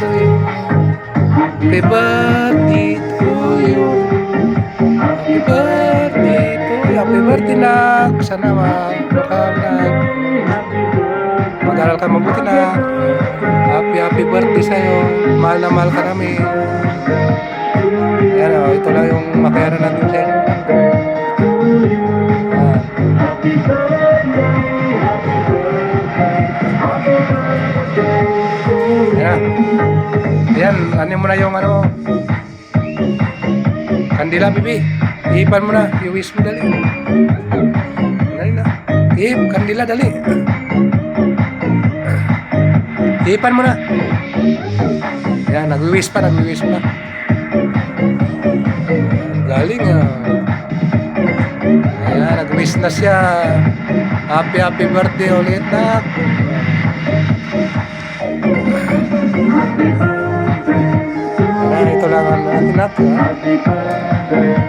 to you. Happy birthday to you. Happy birthday to you. Happy birthday, nak. Sana mag-aral ka mabuti, nak. Happy birthday sa'yo. Mahal na mahal ka namin. Ayan o, ito lang yung makayaran natin sa inyo. Ayan. Ayan, ano mo na yung ano, kandila, bibi. Iipan mo na, i-wish mo dali. Dali na. Kandila, dali. Iipan mo na. Ayan, nag-wish pa. Galing ah. Ayan, nag-wish na siya. Happy birthday ulit, nak. Ayan, ito lang ang natin, nak.